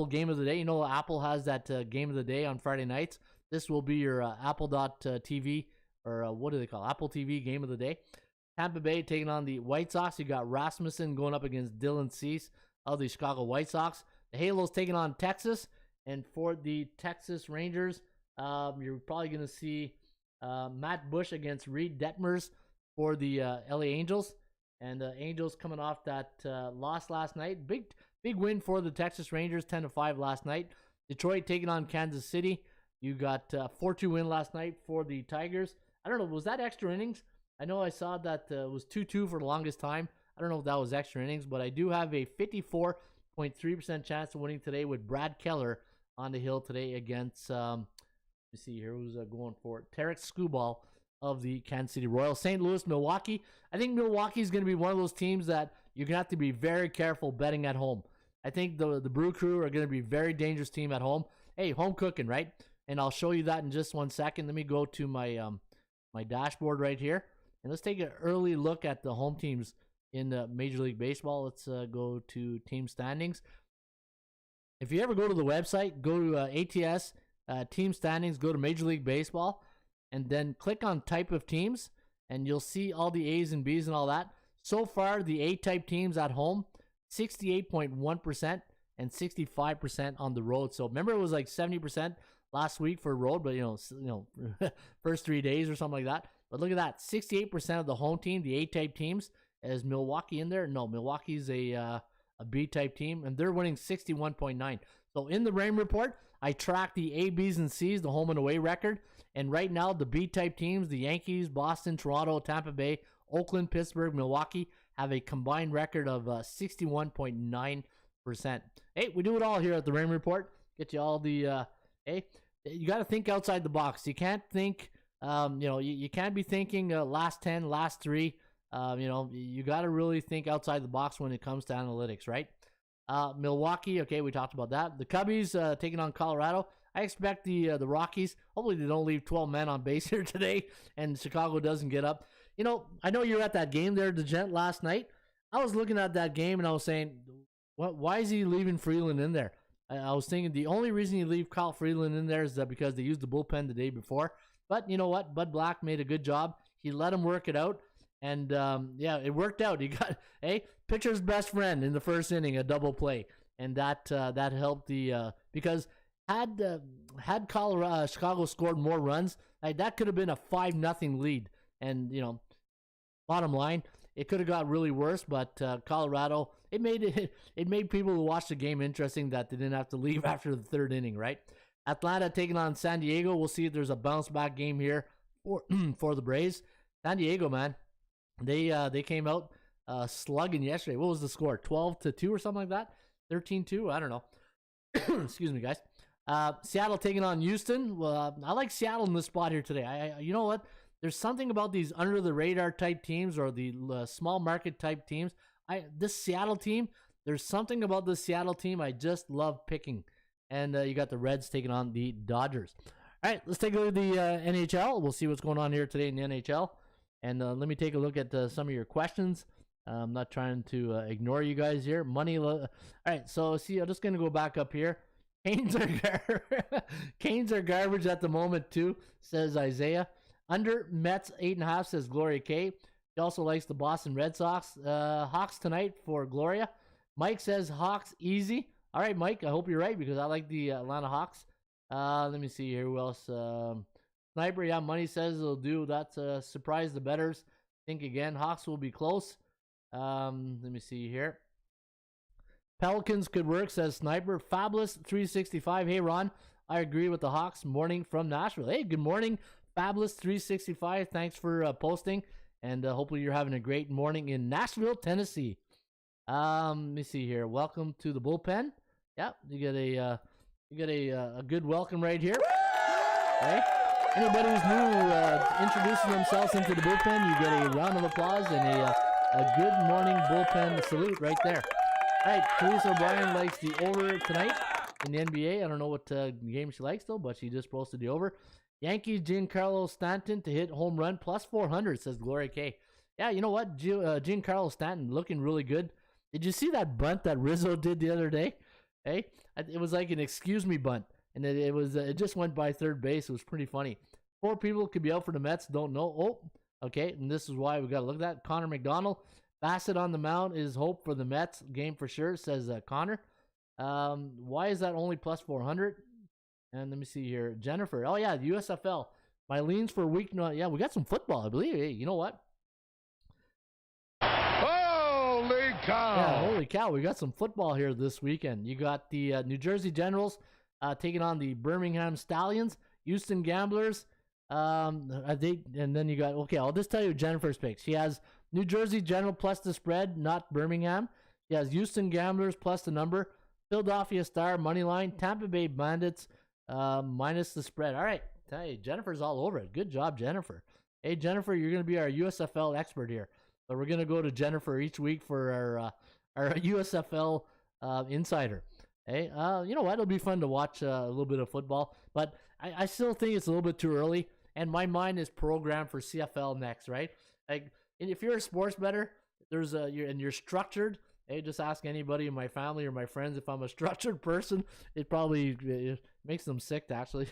game of the day. Apple has that game of the day on Friday nights. This will be your Apple.TV or what do they call it? Apple TV game of the day. Tampa Bay taking on the White Sox. You got Rasmussen going up against Dylan Cease of the Chicago White Sox. The Halos taking on Texas. And for the Texas Rangers, you're probably going to see Matt Bush against Reed Detmers for the LA Angels. And the Angels coming off that loss last night. Big win for the Texas Rangers, 10-5 last night. Detroit taking on Kansas City. You got 4-2 win last night for the Tigers. I don't know, was that extra innings? I know I saw that it was 2-2 for the longest time. I don't know if that was extra innings, but I do have a 54.3% chance of winning today with Brad Keller on the hill today against, let me see here, who's going for it? Tarek Skubal of the Kansas City Royals. St. Louis, Milwaukee. I think Milwaukee is going to be one of those teams that you're going to have to be very careful betting at home. I think the Brew Crew are going to be a very dangerous team at home. Hey, home cooking, right? And I'll show you that in just 1 second. Let me go to my my dashboard right here. And let's take an early look at the home teams in Major League Baseball. Let's go to team standings. If you ever go to the website, go to ATS, team standings, go to Major League Baseball, and then click on type of teams, and you'll see all the A's and B's and all that. So far, the A-type teams at home, 68.1% and 65% on the road. So remember, it was like 70% last week for road, but first 3 days or something like that. But look at that, 68% of the home team, the A-type teams, is Milwaukee in there? No, Milwaukee's a B-type team, and they're winning 61.9. So in the Raymond Report, I track the A, B's, and C's, the home and away record. And right now, the B-type teams, the Yankees, Boston, Toronto, Tampa Bay, Oakland, Pittsburgh, Milwaukee, have a combined record of 61.9%. Hey, we do it all here at the Raymond Report. Get you all the, hey, you got to think outside the box. You can't think, you can't be thinking last 10, last 3. You got to really think outside the box when it comes to analytics, right? Milwaukee, okay, we talked about that. The Cubbies taking on Colorado. I expect the Rockies, hopefully they don't leave 12 men on base here today and Chicago doesn't get up. I know you're at that game there, DeGent, last night. I was looking at that game and I was saying, why is he leaving Freeland in there? I was thinking the only reason you leave Kyle Freeland in there is that because they used the bullpen the day before. But you know what? Bud Black made a good job. He let him work it out. And, it worked out. He got, pitcher's best friend in the first inning, a double play. And that helped because had Chicago scored more runs, that could have been a 5-0 lead. And, bottom line, it could have got really worse, but Colorado, it made people who watched the game interesting that they didn't have to leave after the third inning, right? Atlanta taking on San Diego. We'll see if there's a bounce back game here for the Braves. San Diego, man, they came out slugging yesterday. What was the score? 12-2 or something like that? 13-2? I don't know. Excuse me, guys. Seattle taking on Houston. Well, I like Seattle in this spot here today. You know what? There's something about these under the radar type teams or the small market type teams. This Seattle team, there's something about this Seattle team I just love picking. And you got the Reds taking on the Dodgers. All right, let's take a look at the NHL. We'll see what's going on here today in the NHL. And let me take a look at some of your questions. I'm not trying to ignore you guys here. All right, so see, I'm just going to go back up here. Canes are garbage at the moment too, says Isaiah. Under Mets 8.5, says Gloria K. He also likes the Boston Red Sox. Hawks tonight for Gloria. Mike says Hawks easy. All right, Mike, I hope you're right because I like the Atlanta Hawks. Let me see here. Who else? Sniper, yeah, Money says it'll do. That's a surprise the bettors. Think again. Hawks will be close. Let me see here. Pelicans could work, says Sniper. Fabulous 365. Hey, Ron, I agree with the Hawks. Morning from Nashville. Hey, good morning, Fabulous 365. Thanks for posting, and hopefully you're having a great morning in Nashville, Tennessee. Let me see here. Welcome to the bullpen. Yeah, you get a good welcome right here. Okay. Anybody who's new introducing themselves into the bullpen, you get a round of applause and a good morning bullpen salute right there. All right, Teresa O'Brien likes the over tonight in the NBA. I don't know what game she likes, though, but she just posted the over. Yankees, Giancarlo Stanton to hit home run, plus 400, says Gloria K. Yeah, you know what? Giancarlo Stanton looking really good. Did you see that bunt that Rizzo did the other day? Hey, it was like an excuse me bunt, and it just went by third base. It was pretty funny. 4 people could be out for the Mets. Don't know. Oh, okay, and this is why we got to look at that. Connor McDonald. Bassett on the mound is hope for the Mets game for sure, says Connor. Why is that only plus 400? And let me see here. Jennifer. Oh, yeah, the USFL. My leans for week. No, yeah, we got some football, I believe. Hey, you know what? Holy cow. Yeah, holy cow. We got some football here this weekend. You got the New Jersey Generals taking on the Birmingham Stallions, Houston Gamblers. And then you got, okay, I'll just tell you Jennifer's picks. She has New Jersey General plus the spread, not Birmingham. She has Houston Gamblers plus the number, Philadelphia Star money line, Tampa Bay Bandits minus the spread. All right, tell you, Jennifer's all over it. Good job, Jennifer. Hey, Jennifer, you're going to be our USFL expert here. So we're going to go to Jennifer each week for our USFL insider. Hey, you know what? It'll be fun to watch a little bit of football, but I still think it's a little bit too early, and my mind is programmed for CFL next, right? Like, if you're a sports bettor, you're structured. Hey, just ask anybody in my family or my friends if I'm a structured person. It makes them sick, actually.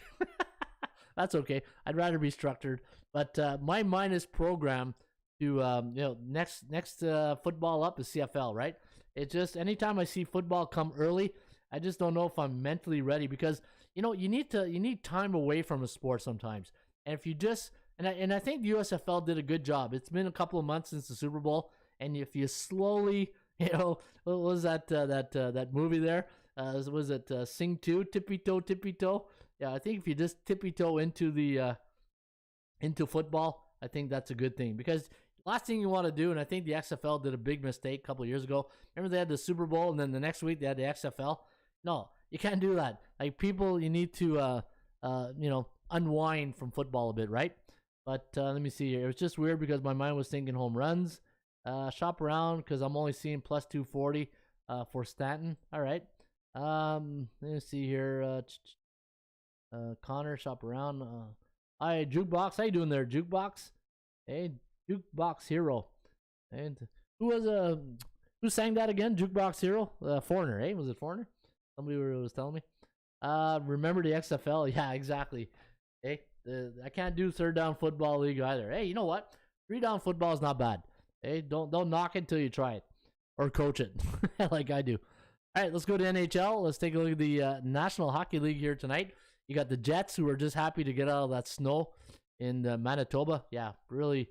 That's okay. I'd rather be structured, but my mind is programmed to next football up is CFL, right? It's just anytime I see football come early, I just don't know if I'm mentally ready, because you need time away from a sport sometimes. And if you just and I think the USFL did a good job. It's been a couple of months since the Super Bowl, and if you slowly, what was that movie there? Was it Sing 2, Tippy Toe? Yeah, I think if you just tippy toe into football, I think that's a good thing, because last thing you want to do, and I think the XFL did a big mistake a couple of years ago. Remember they had the Super Bowl, and then the next week they had the XFL? No, you can't do that. Like, people, you need to, unwind from football a bit, right? But let me see here. It was just weird because my mind was thinking home runs. Shop around because I'm only seeing plus 240 for Stanton. All right. Let me see here. Connor, shop around. Hi, Jukebox. How you doing there, Jukebox? Hey, Jukebox Hero. And who sang that again? Jukebox Hero? Foreigner, eh? Was it Foreigner? Somebody was telling me. Remember the XFL? Yeah, exactly. Hey, I can't do third down football league either. Hey, you know what? 3 down football is not bad. Hey, don't knock it until you try it or coach it like I do. All right, let's go to NHL. Let's take a look at the National Hockey League here tonight. You got the Jets, who are just happy to get out of that snow in Manitoba. Yeah, really.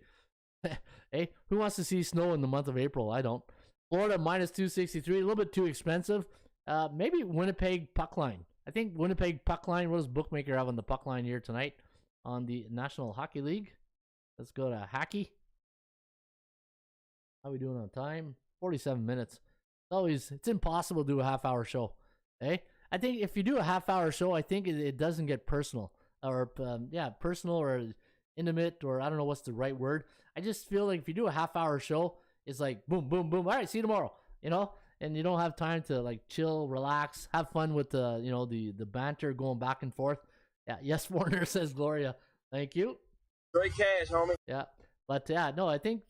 Hey, who wants to see snow in the month of April? I don't. Florida minus 263, a little bit too expensive. Maybe Winnipeg puck line. I think Winnipeg puck line. What does Bookmaker have on the puck line here tonight on the National Hockey League? Let's go to Hockey. How are we doing on time? 47 minutes. It's impossible to do a half-hour show. Hey, I think if you do a half-hour show, I think it doesn't get personal or personal or intimate, or I don't know what's the right word. I just feel like if you do a half-hour show, it's like boom, boom, boom. All right, see you tomorrow. And you don't have time to like chill, relax, have fun with the banter going back and forth. Yeah, yes, Warner, says Gloria. Thank you. Great cash, homie. Yeah, but yeah, no, I think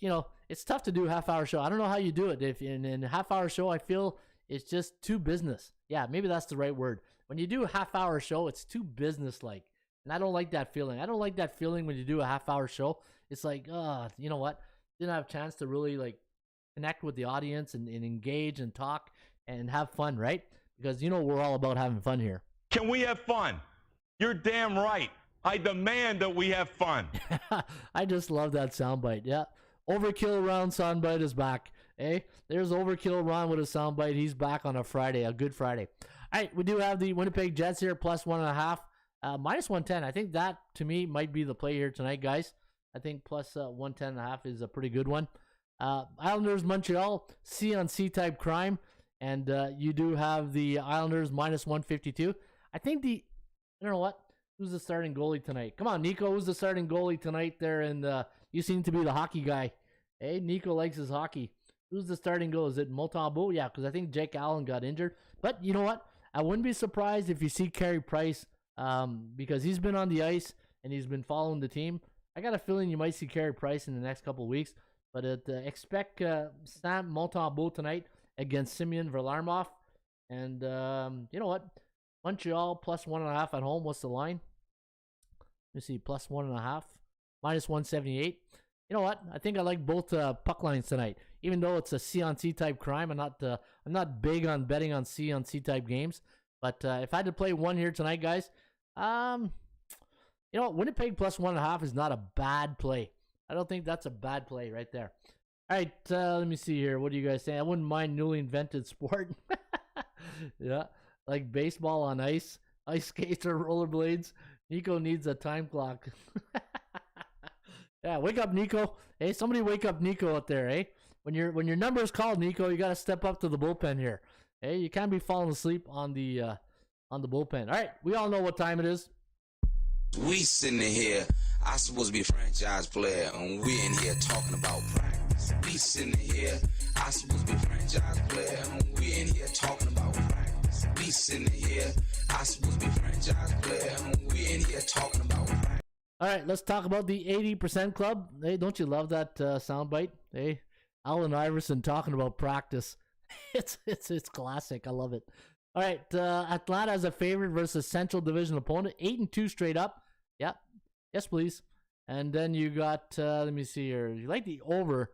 it's tough to do a half-hour show. I don't know how you do it. If in a half-hour show, I feel it's just too business. Yeah, maybe that's the right word. When you do a half-hour show, it's too business-like, and I don't like that feeling. I don't like that feeling when you do a half-hour show. It's like, you know what? Didn't have a chance to really like connect with the audience and engage and talk and have fun, right? Because we're all about having fun here. Can we have fun? You're damn right. I demand that we have fun. I just love that soundbite. Yeah. Overkill Ron soundbite is back. Hey, there's Overkill Ron with a soundbite. He's back on a Friday, a good Friday. All right, we do have the Winnipeg Jets here, plus 1.5, minus 110. I think that, to me, might be the play here tonight, guys. I think plus 110.5 is a pretty good one. Islanders, Montreal, C on C type crime. And you do have the Islanders minus 152. I think I don't know what. Who's the starting goalie tonight? Come on, Nico. Who's the starting goalie tonight there? And you seem to be the hockey guy. Hey, Nico likes his hockey. Who's the starting goal? Is it Montembeault? Yeah, because I think Jake Allen got injured. But you know what? I wouldn't be surprised if you see Carey Price because he's been on the ice and he's been following the team. I got a feeling you might see Carey Price in the next couple of weeks. But expect Sam Montembeault tonight against Simeon Varlamov. And you know what? Montreal plus 1.5 at home. What's the line? Let me see. Plus 1.5. Minus 178. You know what? I think I like both puck lines tonight. Even though it's a C-on-C type crime, I'm not big on betting on C-on-C type games. But if I had to play one here tonight, guys, you know what? Winnipeg plus 1.5 is not a bad play. I don't think that's a bad play right there. All right, let me see here. What do you guys say? I wouldn't mind newly invented sport. Yeah, like baseball on ice, ice skates or rollerblades. Nico needs a time clock. Yeah, wake up, Nico. Hey, somebody wake up Nico out there, eh? When your number is called, Nico, you got to step up to the bullpen here. Hey, you can't be falling asleep on the bullpen. All right, we all know what time it is. We sitting here, I supposed to be a franchise player, and we in here talking about practice. We sitting here, I supposed to be a franchise player, and we in here talking about practice. We sitting here, I supposed to be a franchise player, and we in here talking about practice. All right, let's talk about the 80% Club. Hey, don't you love that soundbite? Hey, Allen Iverson talking about practice. It's classic. I love it. All right, Atlanta as a favorite versus Central Division opponent. 8-2 straight up. Yeah, yes please. And then you got, let me see here. You like the over.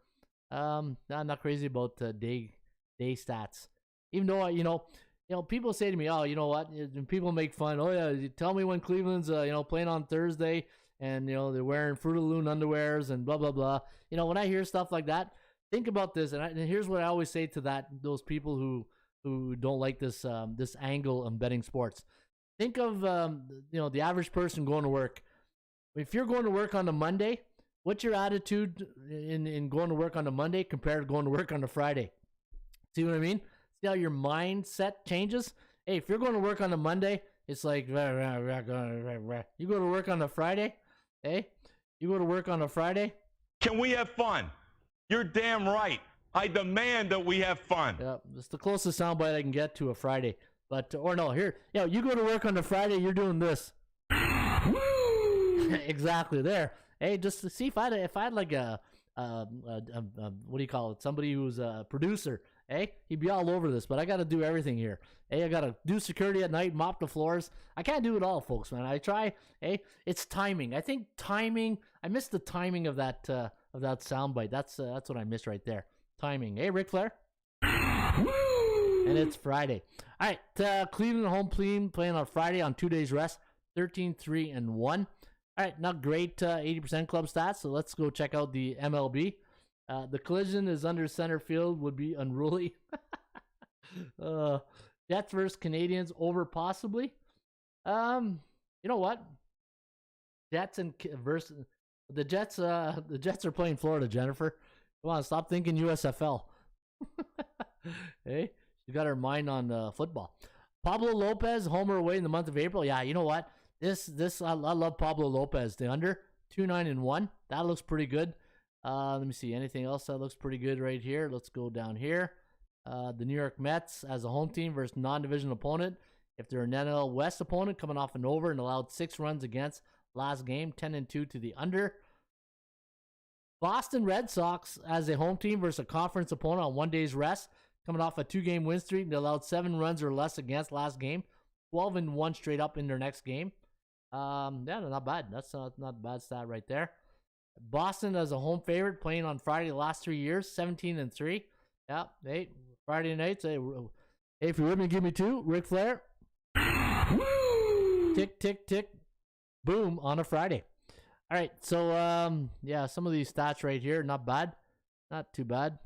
I'm not crazy about day stats. Even though, you know, people say to me, oh, you know what? And people make fun. Oh, yeah, tell me when Cleveland's, playing on Thursday and, they're wearing Fruit of the Loom underwears and blah, blah, blah. When I hear stuff like that, think about this. And here's what I always say to those people who don't like this this angle of betting sports. Think of, the average person going to work. If you're going to work on a Monday, what's your attitude in going to work on a Monday compared to going to work on a Friday? See what I mean? See how your mindset changes? Hey, if you're going to work on a Monday, it's like, you go to work on a Friday? Hey, you go to work on a Friday? Can we have fun? You're damn right. I demand that we have fun. Yeah, it's the closest soundbite I can get to a Friday. But, or no, here, you go to work on a Friday, you're doing this. Exactly, there. Hey, just to see if I had like a what do you call it? Somebody who's a producer. Hey, he'd be all over this, but I got to do everything here. Hey, I got to do security at night, mop the floors. I can't do it all, folks, man. I try. Hey, it's timing. I think timing. I missed the timing of that soundbite. That's what I missed right there. Timing. Hey, Ric Flair. And it's Friday. All right, Cleveland home team playing on Friday on 2 days rest. 13-3-1. All right, not great 80% club stats, so let's go check out the MLB. The collision is under center field, would be unruly. Jets versus Canadians over possibly. You know what? Jets versus the Jets. The Jets are playing Florida, Jennifer. Come on, stop thinking USFL. Hey, she got her mind on football. Pablo Lopez, homer away in the month of April. Yeah, you know what? I love Pablo Lopez. The under 2-9-1. That looks pretty good. Let me see. Anything else that looks pretty good right here? Let's go down here. The New York Mets as a home team versus non-division opponent. If they're an NL West opponent coming off an over and allowed 6 runs against last game, 10-2 to the under. Boston Red Sox as a home team versus a conference opponent on 1 day's rest, coming off a 2-game win streak. They allowed 7 runs or less against last game, 12-1 straight up in their next game. Yeah, not bad. That's not a bad stat right there. Boston as a home favorite, playing on Friday the last 3 years, 17-3. Yeah, hey, Friday nights. Hey, if you're with me, give me 2. Ric Flair. Tick, tick, tick. Boom on a Friday. All right, so yeah, some of these stats right here, not bad, not too bad.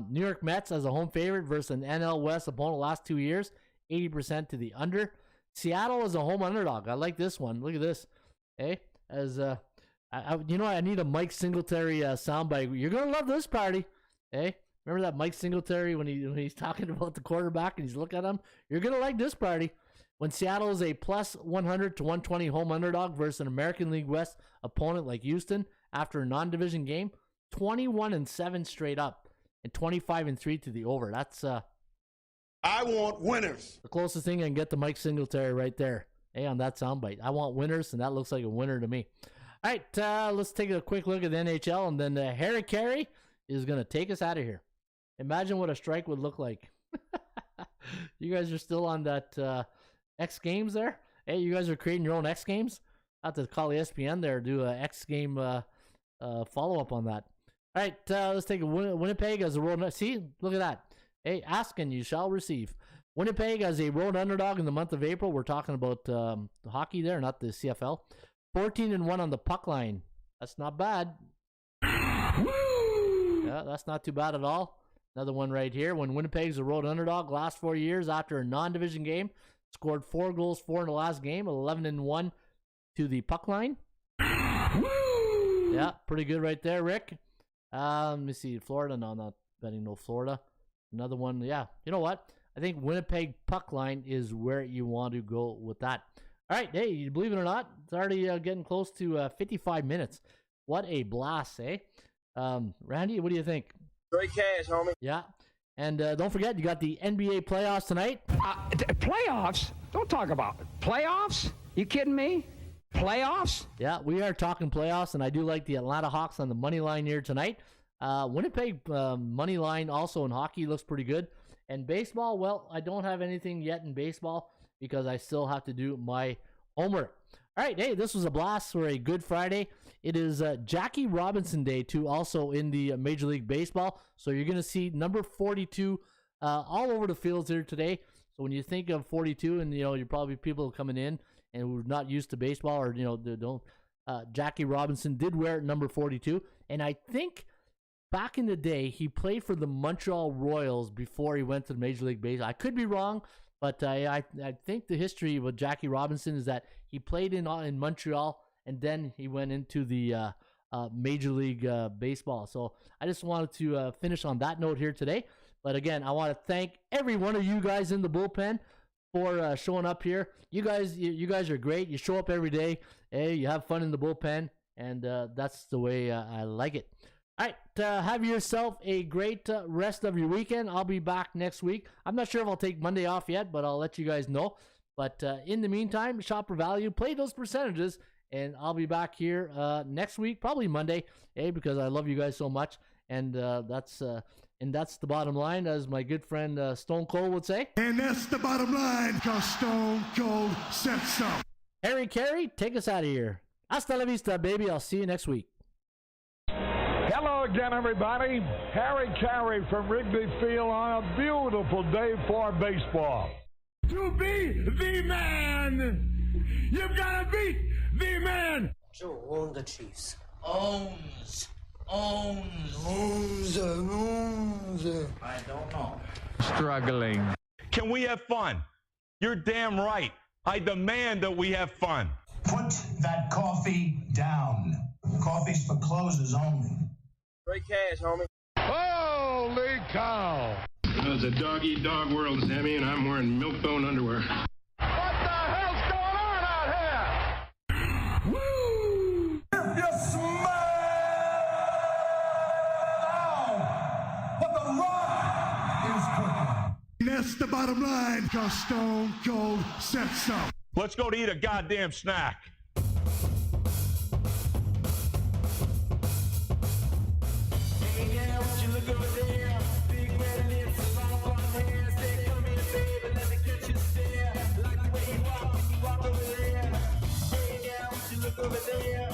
New York Mets as a home favorite versus an NL West opponent last 2 years, 80% to the under. Seattle as a home underdog. I like this one. Look at this. Hey, as I need a Mike Singletary soundbite. You're gonna love this party. Hey, remember that Mike Singletary when he's talking about the quarterback and he's looking at him? You're gonna like this party. When Seattle is a plus 100 to 120 home underdog versus an American League West opponent like Houston after a non-division game, 21-7 straight up. and 25-3 to the over. That's I want winners. the closest thing I can get to Mike Singletary right there. Hey, on that soundbite. I want winners, and that looks like a winner to me. All right, let's take a quick look at the NHL, and then Harry Carey is going to take us out of here. Imagine what a strike would look like. You guys are still on that X Games there? Hey, you guys are creating your own X Games? I have to call ESPN there, do a X Game follow-up on that. All right, let's take a Winnipeg as a road. See, look at that. Hey, ask and you shall receive. Winnipeg as a road underdog in the month of April. We're talking about the hockey there, not the CFL. 14-1 on the puck line. That's not bad. Yeah, that's not too bad at all. Another one right here. When Winnipeg's a road underdog last 4 years after a non-division game, scored 4 goals, 4 in the last game, 11-1 to the puck line. Yeah, pretty good right there, Rick. Let me see. Florida. No, not betting no Florida. Another one. Yeah, you know what? I think Winnipeg puck line is where you want to go with that. All right, hey, you believe it or not, it's already getting close to 55 minutes. What a blast, eh? Randy, what do you think? Great cash, homie. Yeah, and don't forget, you got the NBA playoffs tonight. Playoffs? Don't talk about it. Playoffs? You kidding me? Playoffs? Yeah, we are talking playoffs, and I do like the Atlanta Hawks on the money line here tonight. Winnipeg money line also in hockey looks pretty good. And baseball, well, I don't have anything yet in baseball because I still have to do my homework. All right, hey, this was a blast for a Good Friday. It is Jackie Robinson Day, too, also in the Major League Baseball. So you're going to see number 42 all over the fields here today. So when you think of 42, and, you know, you're probably people coming in and who are not used to baseball or, you know, they don't. Jackie Robinson did wear number 42. And I think back in the day, he played for the Montreal Royals before he went to the Major League Baseball. I could be wrong, but I think the history with Jackie Robinson is that he played in Montreal, and then he went into the Major League Baseball. So I just wanted to finish on that note here today. But again, I want to thank every one of you guys in the bullpen for showing up here. You guys are great. You show up every day. Hey, you have fun in the bullpen, and that's the way I like it. All right, have yourself a great rest of your weekend. I'll be back next week. I'm not sure if I'll take Monday off yet, but I'll let you guys know. But in the meantime, shop for value, play those percentages, and I'll be back here next week, probably Monday, because I love you guys so much. And that's the bottom line, as my good friend Stone Cold would say. And that's the bottom line, because Stone Cold said so. Harry Carey, take us out of here. Hasta la vista, baby. I'll see you next week. Hello again, everybody. Harry Carey from Wrigley Field on a beautiful day for baseball. To be the man, you've got to beat the man. Joe own the Chiefs. Owns. I don't know. Struggling. Can we have fun? You're damn right. I demand that we have fun. Put that coffee down. Coffee's for closers only. Great cash, homie. Holy cow. It's a dog-eat-dog world, Sammy, and I'm wearing milk-bone underwear. What the hell's going on out here? Woo! If you smell what the Rock is cooking. That's the bottom line, because Stone Cold said so. Let's go to eat a goddamn snack. Hey, yeah, what you look over there? Big red lips, long blonde hair. Say, come here, baby, let me get you stare. Like the way you walk over there. Hey, yeah, what you look over there?